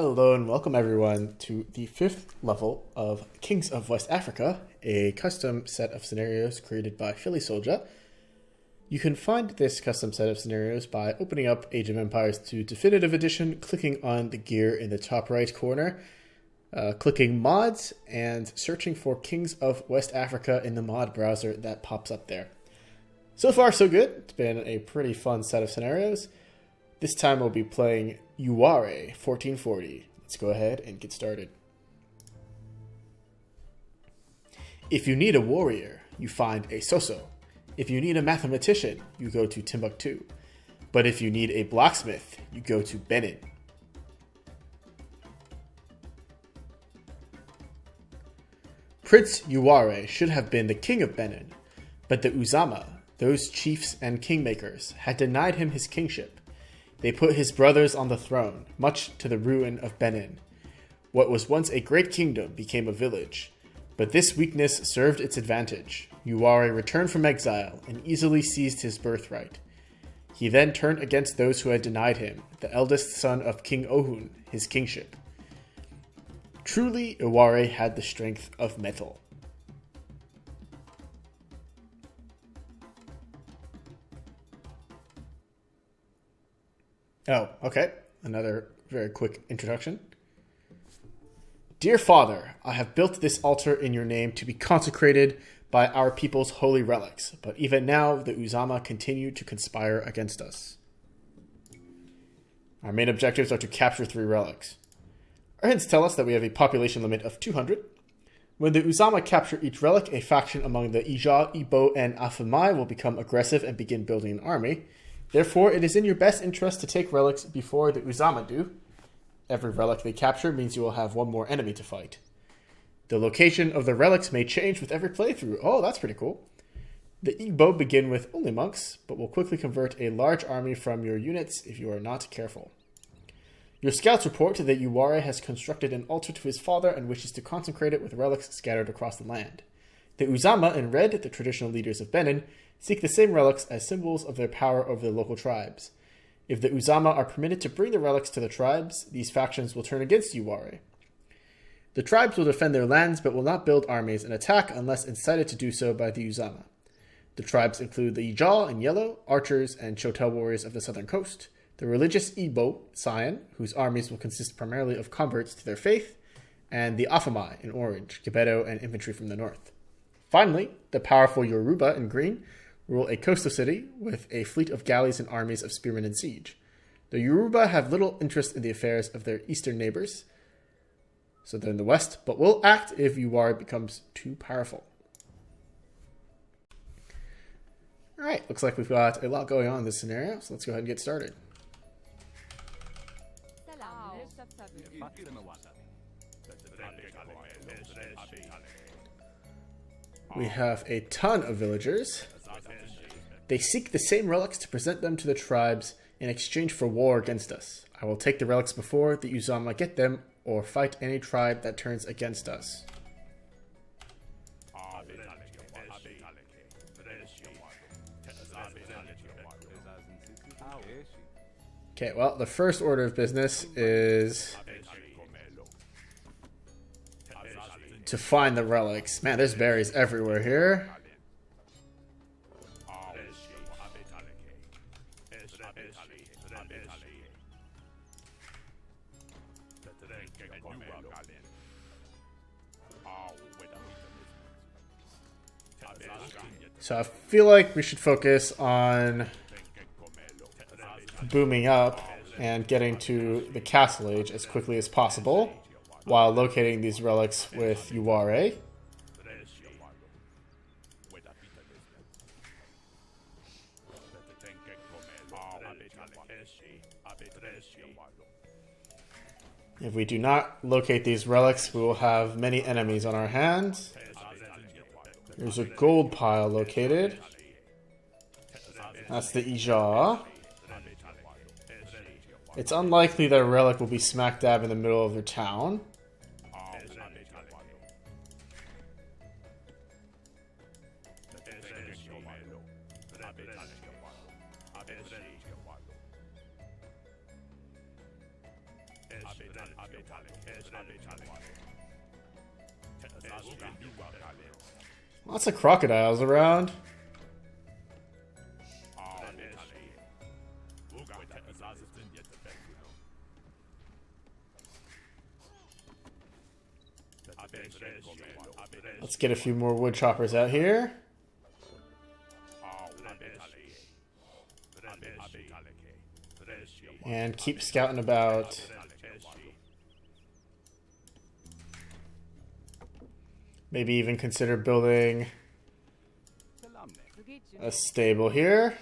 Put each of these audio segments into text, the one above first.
Hello and welcome everyone to the 5th level of Kings of West Africa, a custom set of scenarios created by Philly Soldier. You can find this custom set of scenarios by opening up Age of Empires 2 Definitive Edition, clicking on the gear in the top right corner, clicking mods, and searching for Kings of West Africa in the mod browser that pops up there. So far so good. It's been a pretty fun set of scenarios. This time we'll be playing Ewuare 1440. Let's go ahead and get started. If you need a warrior, you find a Soso. If you need a mathematician, you go to Timbuktu. But if you need a blacksmith, you go to Benin. Prince Ewuare should have been the king of Benin, but the Uzama, those chiefs and kingmakers, had denied him his kingship. They put his brothers on the throne, much to the ruin of Benin. What was once a great kingdom became a village, but this weakness served its advantage. Ewuare returned from exile and easily seized his birthright. He then turned against those who had denied him, the eldest son of King Ohun, his kingship. Truly, Ewuare had the strength of metal. Oh, okay. Another very quick introduction. Dear Father, I have built this altar in your name to be consecrated by our people's holy relics, but even now the Uzama continue to conspire against us. Our main objectives are to capture 3 relics. Our hints tell us that we have a population limit of 200. When the Uzama capture each relic, a faction among the Ija, Igbo, and Afamai will become aggressive and begin building an army. Therefore, it is in your best interest to take relics before the Uzama do. Every relic they capture means you will have one more enemy to fight. The location of the relics may change with every playthrough. Oh, that's pretty cool. The Igbo begin with only monks, but will quickly convert a large army from your units if you are not careful. Your scouts report that Ewuare has constructed an altar to his father and wishes to consecrate it with relics scattered across the land. The Uzama in red, the traditional leaders of Benin, seek the same relics as symbols of their power over the local tribes. If the Uzama are permitted to bring the relics to the tribes, these factions will turn against Ewuare. The tribes will defend their lands but will not build armies and attack unless incited to do so by the Uzama. The tribes include the Ijal in yellow, archers and Chotel warriors of the southern coast, the religious Igbo, cyan, whose armies will consist primarily of converts to their faith, and the Afamai in orange, Gebeto and infantry from the north. Finally, the powerful Yoruba in green rule a coastal city with a fleet of galleys and armies of spearmen in siege. The Yoruba have little interest in the affairs of their eastern neighbors, so they're in the west, but will act if Ewuare becomes too powerful. Alright, looks like we've got a lot going on in this scenario, so let's go ahead and get started. We have a ton of villagers. They seek the same relics to present them to the tribes in exchange for war against us. I will take the relics before the Uzama get them, or fight any tribe that turns against us. Okay, well, the first order of business is to find the relics. Man, there's berries everywhere here. So I feel like we should focus on booming up and getting to the Castle Age as quickly as possible while locating these relics with Ewuare. If we do not locate these relics, we will have many enemies on our hands. There's a gold pile located. That's the Ija. It's unlikely that a relic will be smack dab in the middle of their town. Lots of crocodiles around. Let's get a few more wood choppers out here. And keep scouting about. Maybe even consider building a stable here.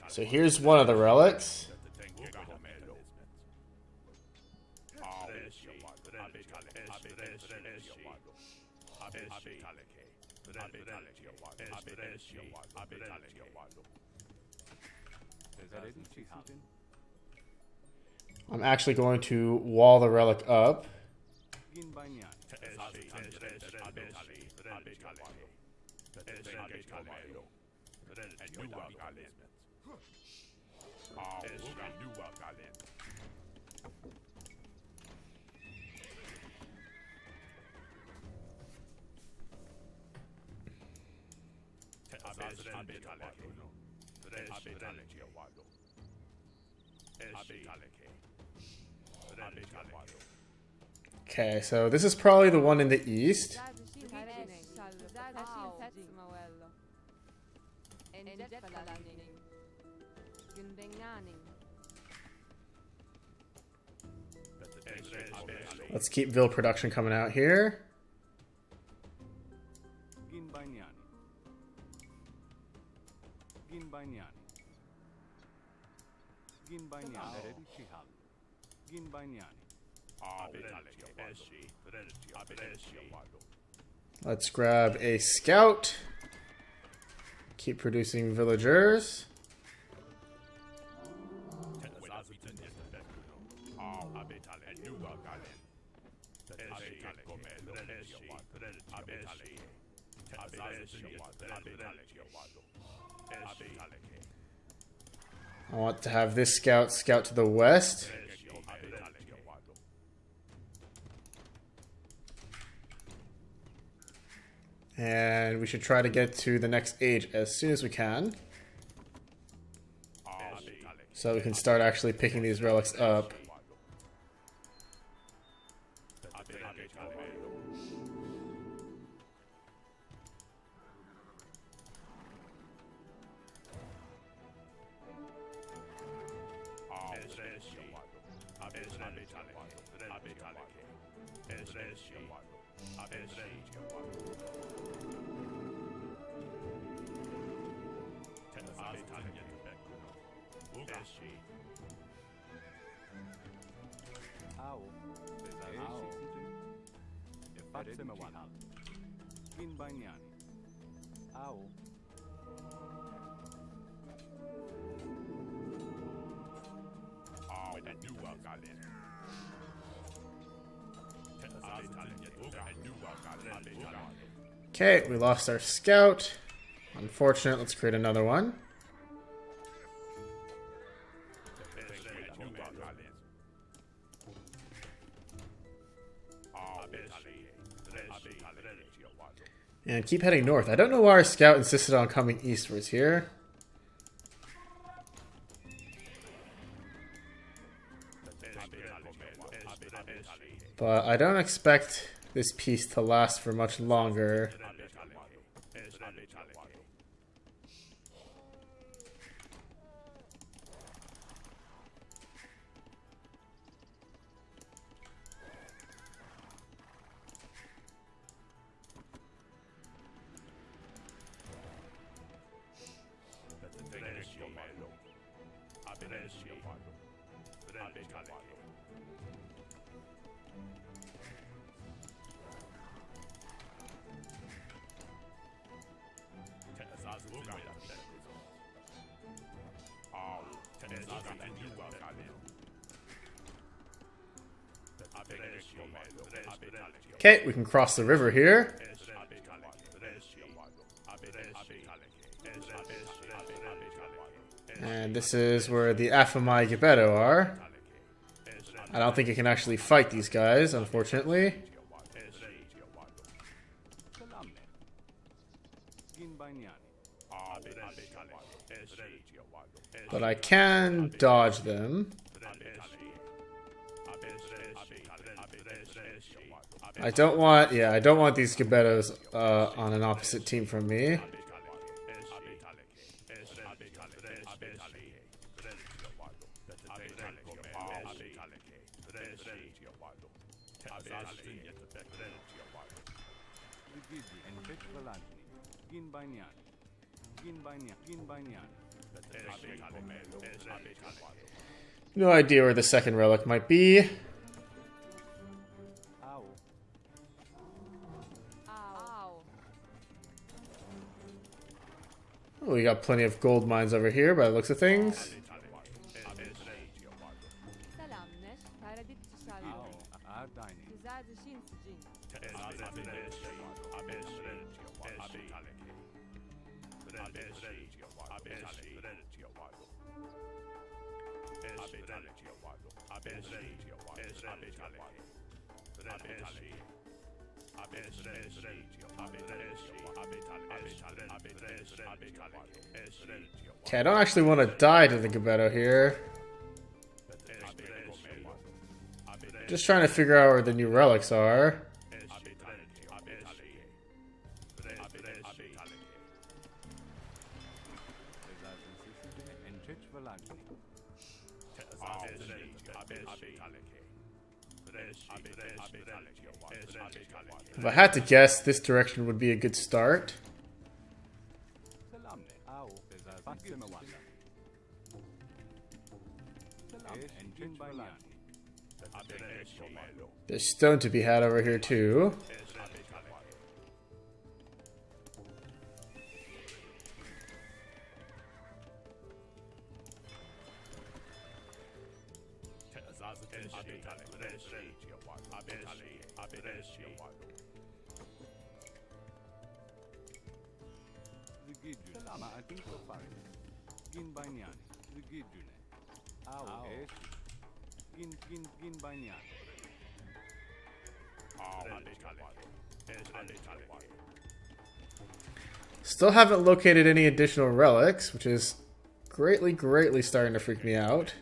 So here's one of the relics. I'm actually going to wall the relic up. Okay, so this is probably the one in the east. Let's keep Vil production coming out here. Let's grab a scout. Keep producing villagers. I want to have this scout scout to the west. And we should try to get to the next age as soon as we can. So we can start actually picking these relics up. Okay, we lost our scout. Unfortunate, let's create another one. And keep heading north. I don't know why our scout insisted on coming eastwards here. But I don't expect this piece to last for much longer. Okay, we can cross the river here. And this is where the Afamai Gebeto are. I don't think you can actually fight these guys, unfortunately. But I can dodge them. I don't want these Gebetos on an opposite team from me. No idea where the second relic might be. Oh, we got plenty of gold mines over here by the looks of things. Okay, I don't actually want to die to the Gebeto here. Just trying to figure out where the new relics are. If I had to guess, this direction would be a good start. There's stone to be had over here too. Still haven't located any additional relics, which is greatly starting to freak me out.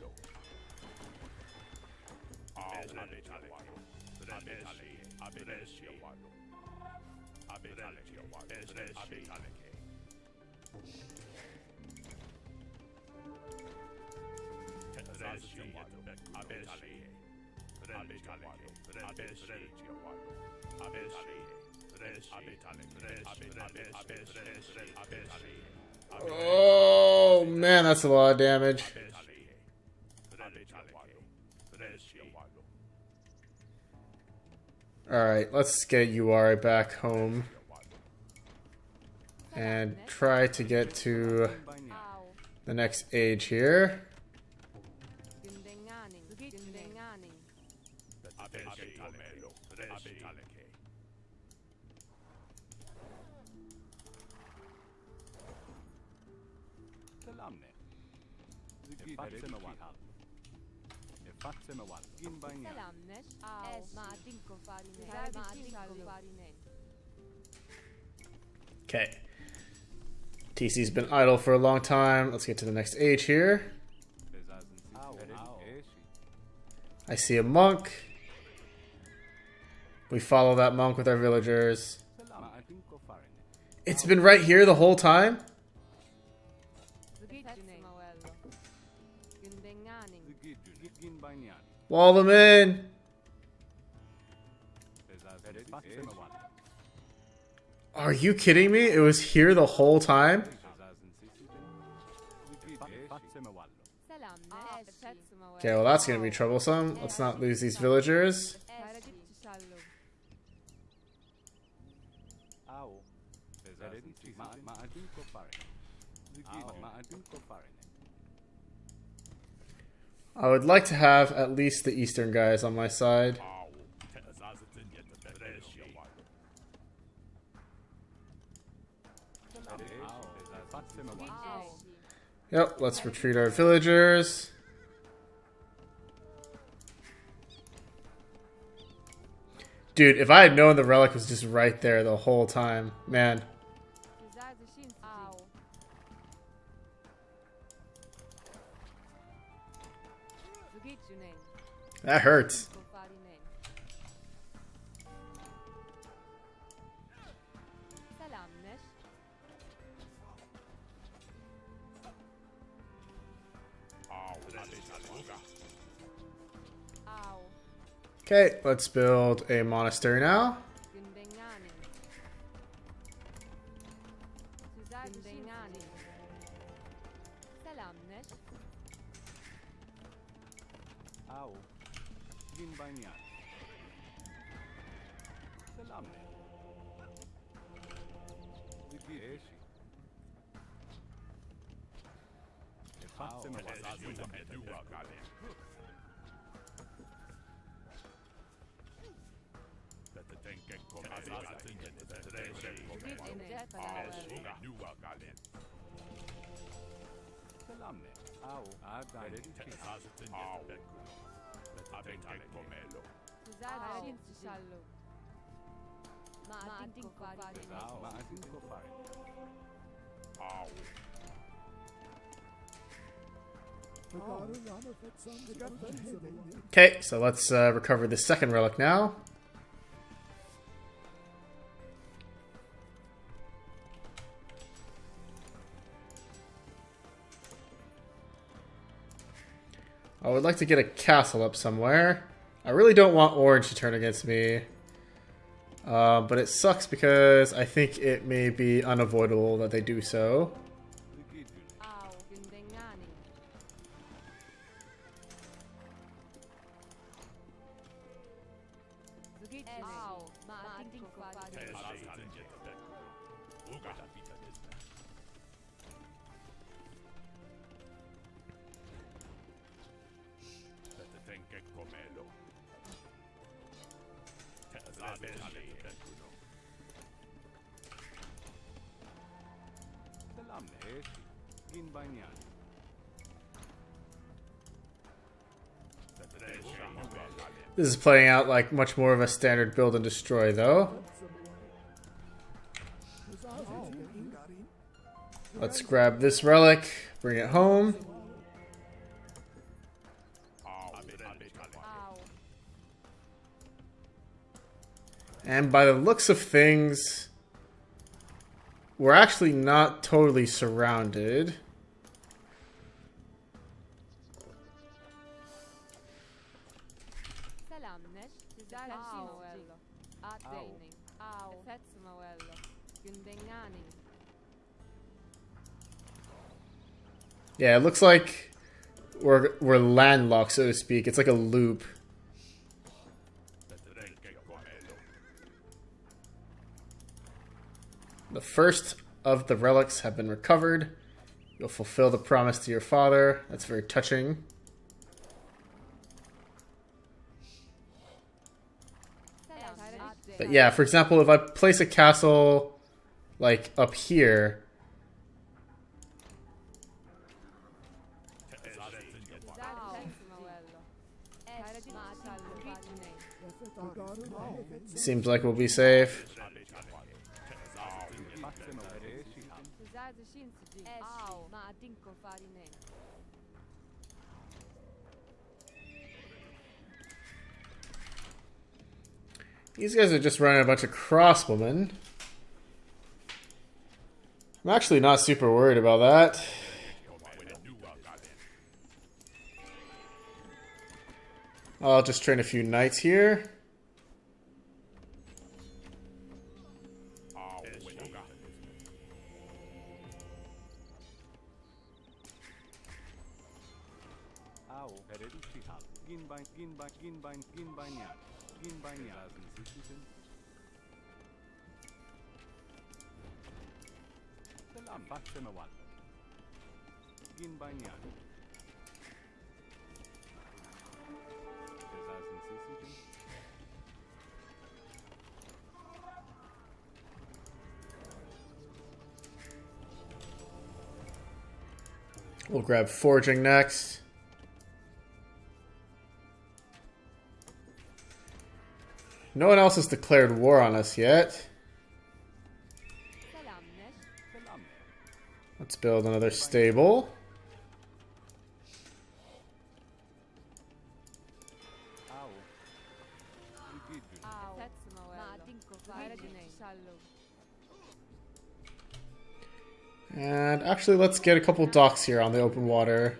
Oh man, that's a lot of damage. Alright, let's get Ewuare back home and try to get to the next age here. Okay. TC's been idle for a long time. Let's get to the next age here. I see a monk. We follow that monk with our villagers. It's been right here the whole time? Wall them in! Are you kidding me? It was here the whole time? Okay, well that's gonna be troublesome. Let's not lose these villagers. I would like to have at least the eastern guys on my side. Yep, let's retreat our villagers. Dude, if I had known the relic was just right there the whole time, man. That hurts. Okay, let's build a monastery now. Okay, so let's recover the second relic now. I would like to get a castle up somewhere. I really don't want orange to turn against me. But it sucks because I think it may be unavoidable that they do so. This is playing out like much more of a standard build and destroy, though. Let's grab this relic, bring it home. And by the looks of things, we're actually not totally surrounded. Yeah, it looks like we're landlocked, so to speak. It's like a loop. The first of the relics have been recovered. You'll fulfill the promise to your father. That's very touching. But yeah, for example, if I place a castle like up here, seems like we'll be safe. These guys are just running a bunch of crossbowmen. I'm actually not super worried about that. I'll just train a few knights here. We'll grab foraging next. No one else has declared war on us yet. Let's build another stable. And actually, let's get a couple docks here on the open water.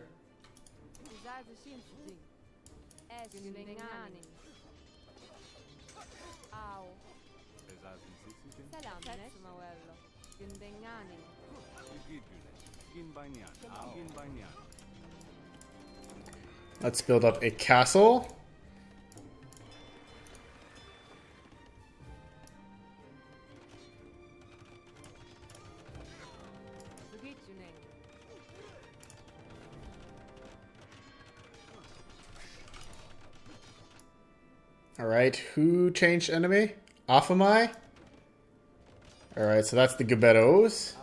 Let's build up a castle. Alright, who changed enemy? Afamai? Alright, so that's the Gebettos.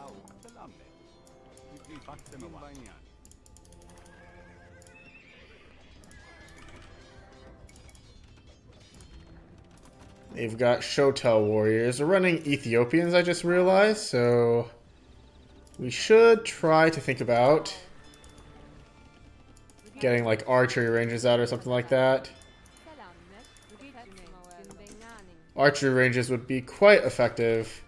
They've got Shotel warriors. We're running Ethiopians, I just realized, so we should try to think about getting like archery ranges out or something like that. Archery ranges would be quite effective.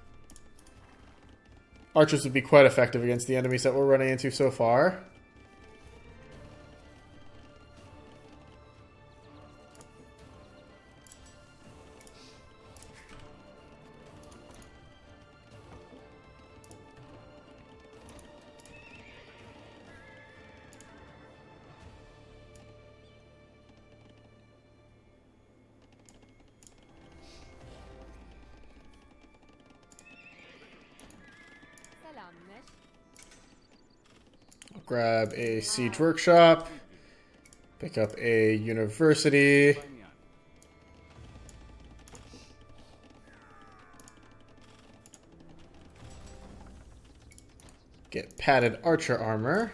Archers would be quite effective against the enemies that we're running into so far. Grab a siege workshop, pick up a university, get padded archer armor,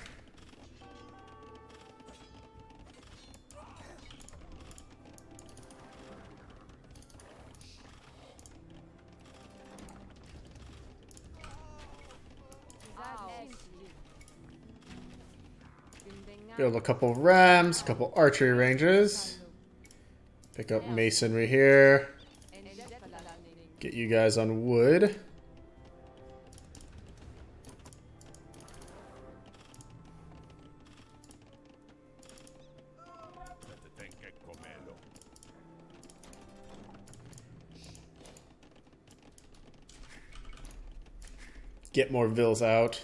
build a couple rams, a couple archery ranges. Pick up masonry here. Get you guys on wood. Get more vills out.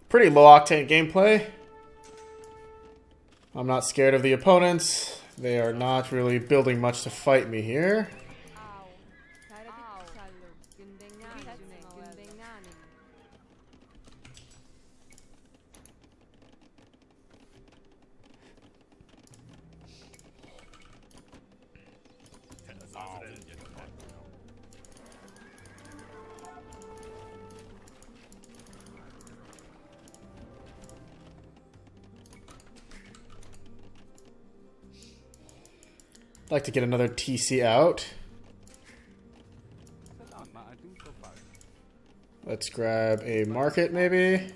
Pretty low octane gameplay. I'm not scared of the opponents. They are not really building much to fight me here. I'd like to get another TC out. Let's grab a market maybe.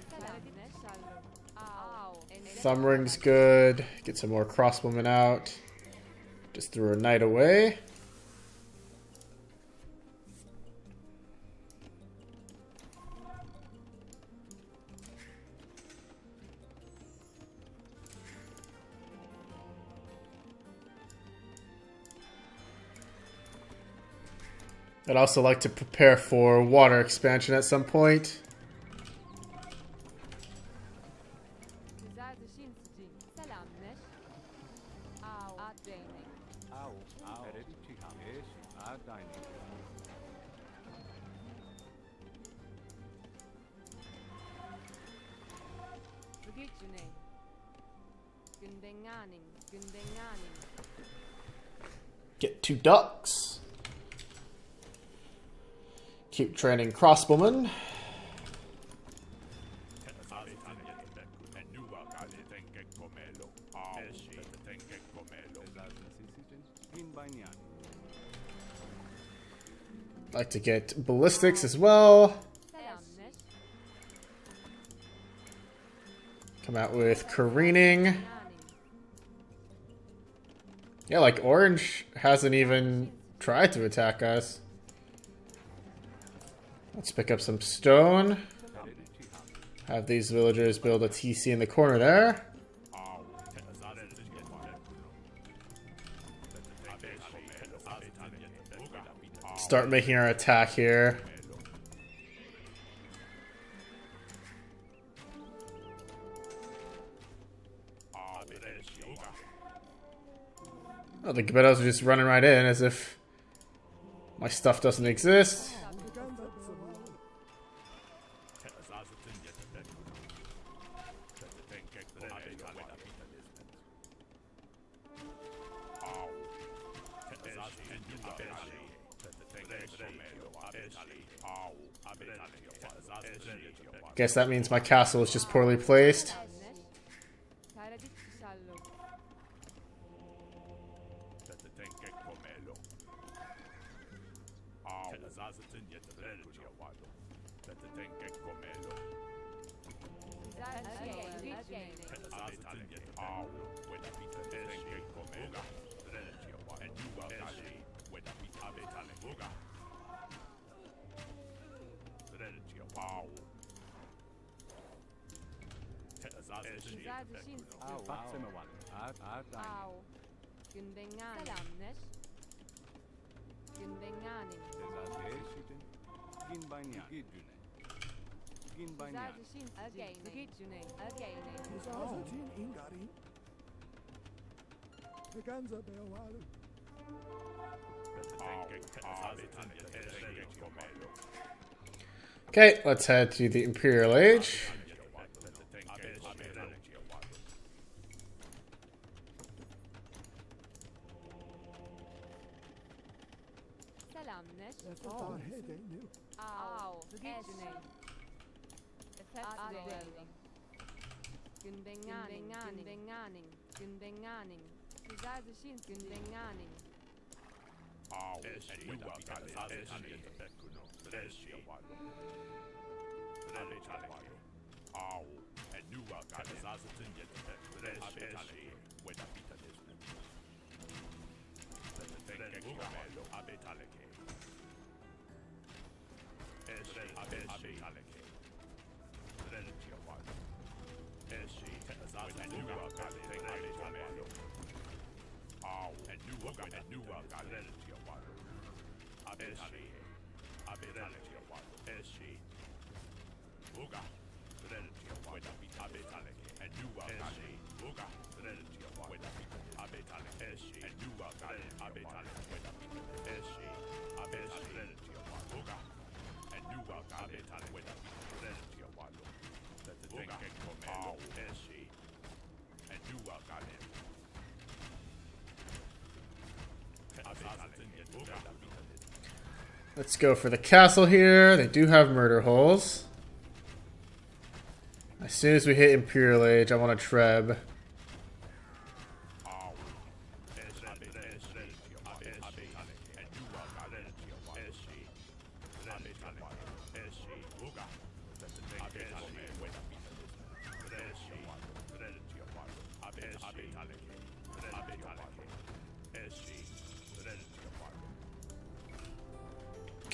Thumb ring's good. Get some more crossbowmen out. Just threw a knight away. I'd also like to prepare for water expansion at some point. Get 2 ducks. Keep training crossbowmen. Like to get ballistics as well. Come out with careening. Yeah, like orange hasn't even tried to attack us. Let's pick up some stone. Have these villagers build a TC in the corner there. Start making our attack here. Oh, the Gebetos are just running right in as if my stuff doesn't exist. Guess that means my castle is just poorly placed. Okay, let's head to the Imperial Age. Let's go for the castle here. They do have murder holes. As soon as we hit Imperial Age, I want a Treb.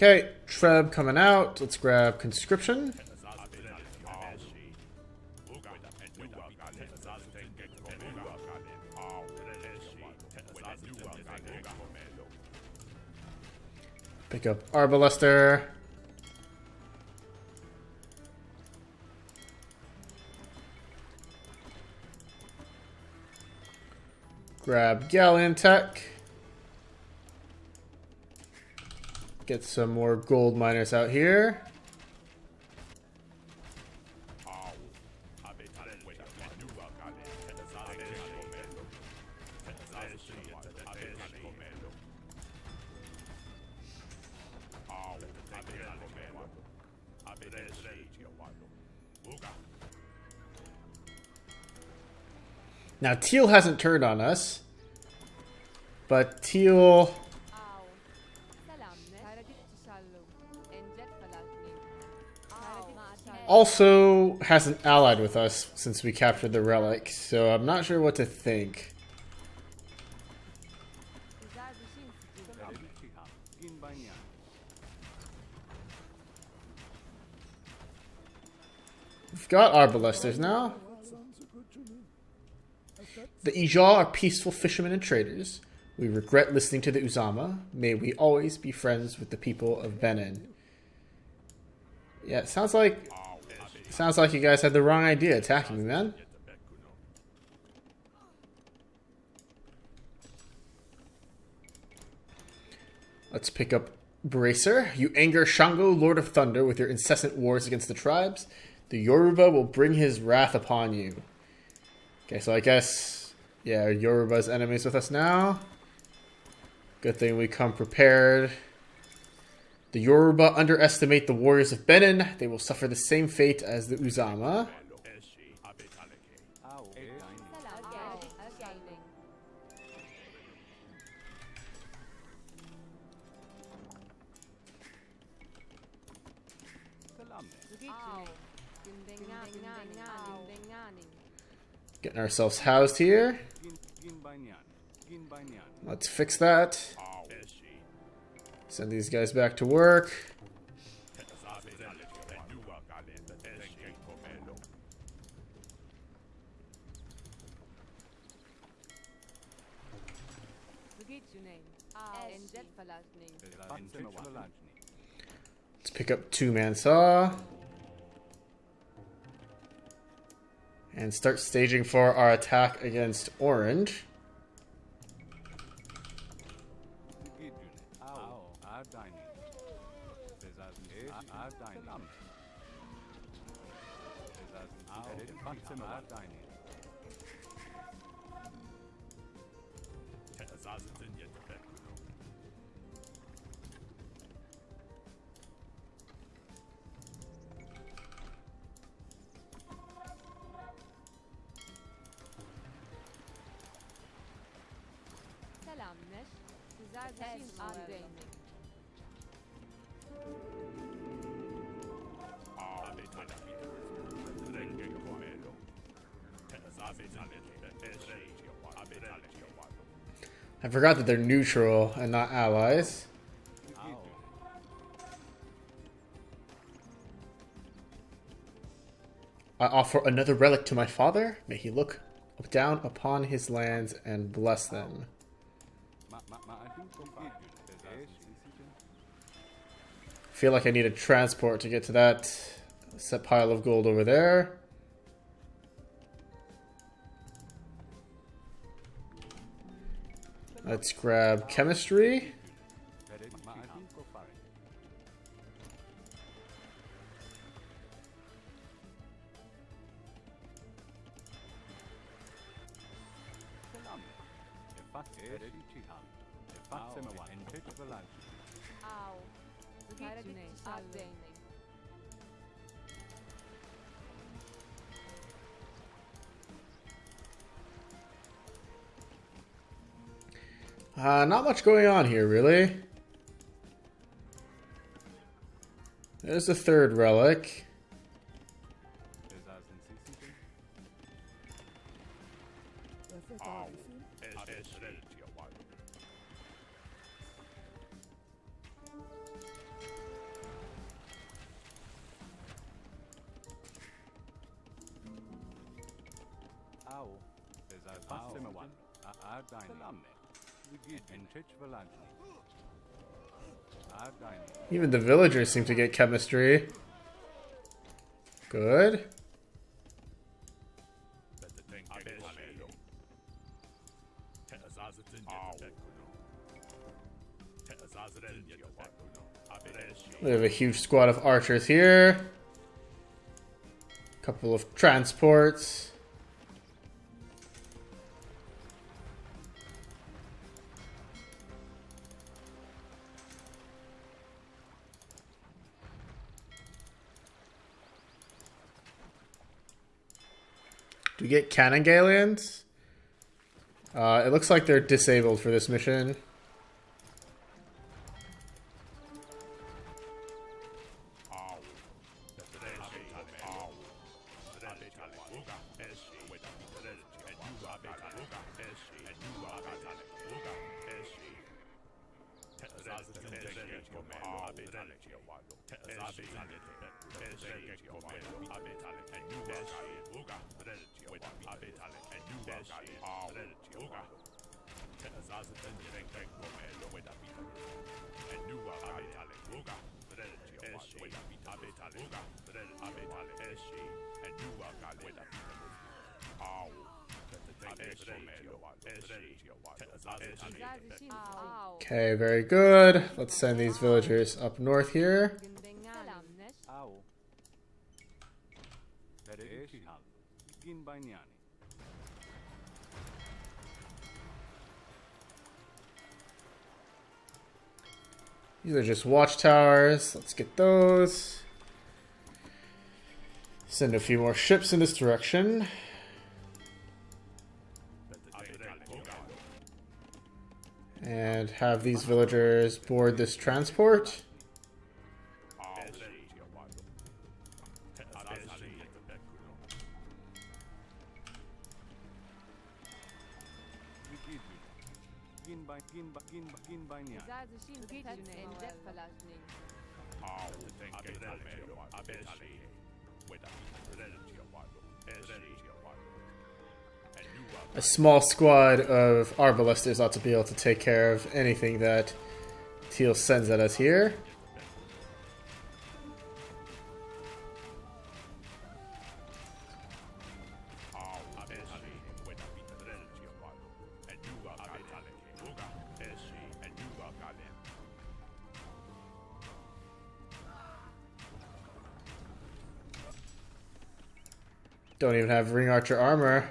Okay, Treb coming out. Let's grab Conscription. Pick up Arbalester. Grab Galleon Tech. Get some more gold miners out here. Now, Teal hasn't turned on us, But Teal also hasn't allied with us since we captured the relic, so I'm not sure what to think. We've got our ballistas now. The Ijal are peaceful fishermen and traders. We regret listening to the Uzama. May we always be friends with the people of Benin. Yeah, it sounds like you guys had the wrong idea attacking me, man. Let's pick up Bracer. You anger Shango, Lord of Thunder, with your incessant wars against the tribes. The Yoruba will bring his wrath upon you. Okay, so I guess, yeah, Yoruba's enemies with us now. Good thing we come prepared. The Yoruba underestimate the warriors of Benin. They will suffer the same fate as the Uzama. Getting ourselves housed here. Let's fix that. Send these guys back to work. Let's pick up 2-man saw. And start staging for our attack against Orange. I forgot that they're neutral and not allies. I offer another relic to my father. May he look down upon his lands and bless them. I feel like I need a transport to get to that set pile of gold over there. Let's grab chemistry. Not much going on here, really. There's the third relic. Even the villagers seem to get chemistry. Good. We have a huge squad of archers here. Couple of transports. Do we get cannon galleons? It looks like they're disabled for this mission. Okay, very good. Let's send these villagers up north here. These are just watchtowers. Let's get those. Send a few more ships in this direction. And have these villagers board this transport. A small squad of arbalesters ought to be able to take care of anything that Teal sends at us here. Don't even have ring archer armor.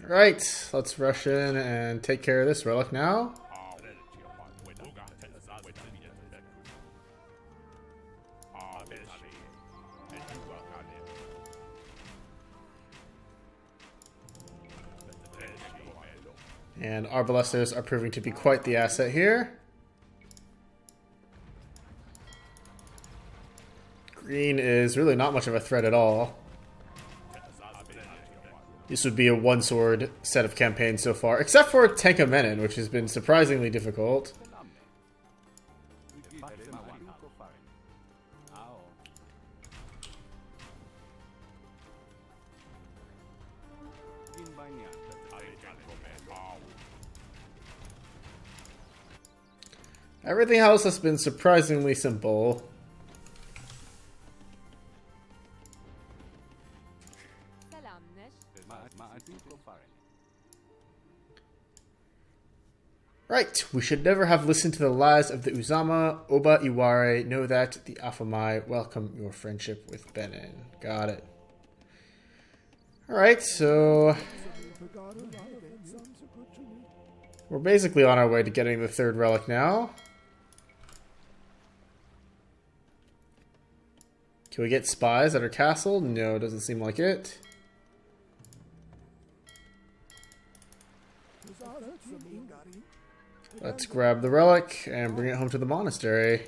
Right, let's rush in and take care of this relic now. And arbalesters are proving to be quite the asset here. Green is really not much of a threat at all. This would be a one-sword set of campaigns so far, except for Tanka Benin, which has been surprisingly difficult. Everything else has been surprisingly simple. Right, we should never have listened to the lies of the Uzama. Oba Ewuare, know that the Afamai welcome your friendship with Benin. Got it. Alright, so we're basically on our way to getting the third relic now. Can we get spies at our castle? No, doesn't seem like it. Let's grab the relic and bring it home to the monastery.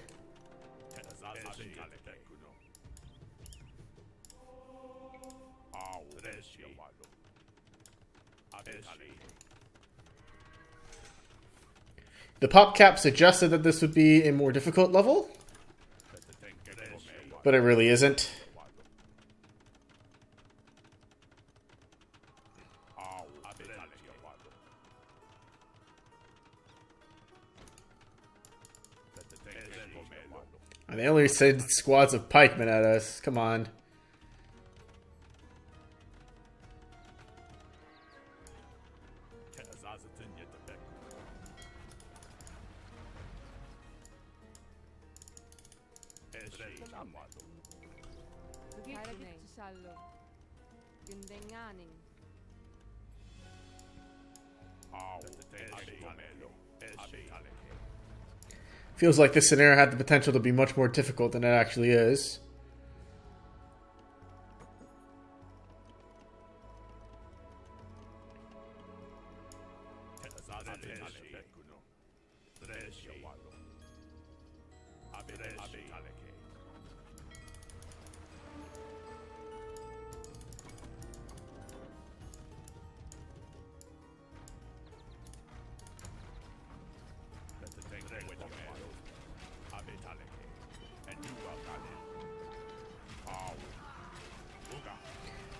The pop cap suggested that this would be a more difficult level, but it really isn't. And they only send squads of pikemen at us. Come on. Feels like this scenario had the potential to be much more difficult than it actually is.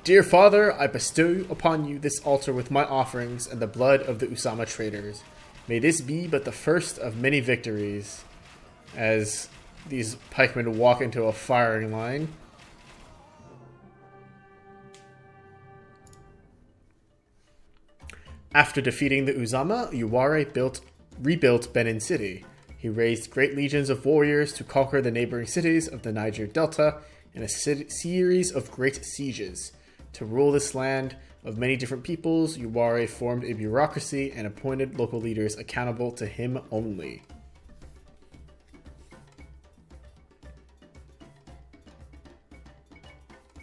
Dear Father, I bestow upon you this altar with my offerings and the blood of the Uzama traders. May this be but the first of many victories. As these pikemen walk into a firing line. After defeating the Uzama, Ewuare rebuilt Benin City. He raised great legions of warriors to conquer the neighboring cities of the Niger Delta in a series of great sieges. To rule this land of many different peoples, Ewuare formed a bureaucracy and appointed local leaders accountable to him only.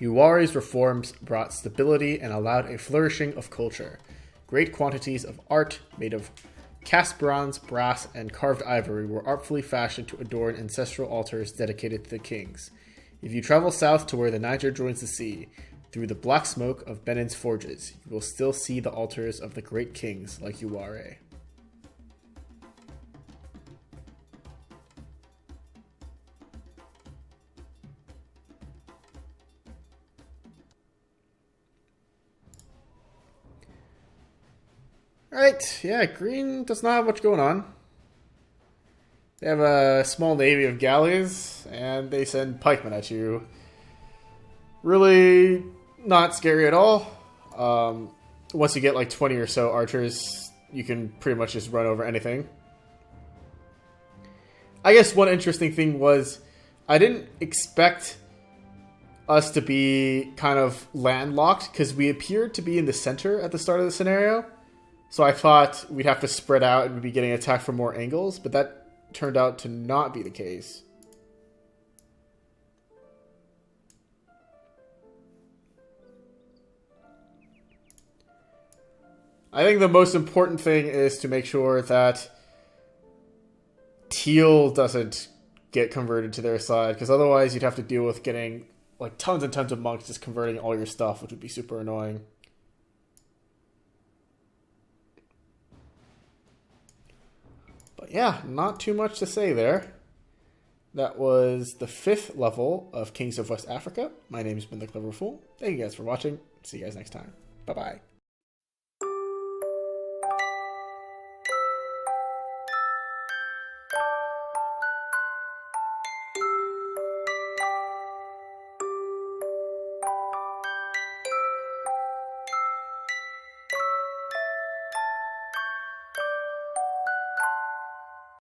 Ewuare's reforms brought stability and allowed a flourishing of culture. Great quantities of art made of cast bronze, brass, and carved ivory were artfully fashioned to adorn ancestral altars dedicated to the kings. If you travel south to where the Niger joins the sea, through the black smoke of Benin's forges, you will still see the altars of the great kings like Ewuare. Alright, yeah, green does not have much going on. They have a small navy of galleys, and they send pikemen at you. Really not scary at all. Once you get like 20 or so archers, you can pretty much just run over anything. I guess one interesting thing was I didn't expect us to be kind of landlocked because we appeared to be in the center at the start of the scenario. So I thought we'd have to spread out and we'd be getting attacked from more angles, but that turned out to not be the case. I think the most important thing is to make sure that teal doesn't get converted to their side, because otherwise you'd have to deal with getting like tons and tons of monks just converting all your stuff, which would be super annoying. But yeah, not too much to say there. That was the 5th level of Kings of West Africa. My name's been The Clever Fool. Thank you guys for watching. See you guys next time. Bye-bye.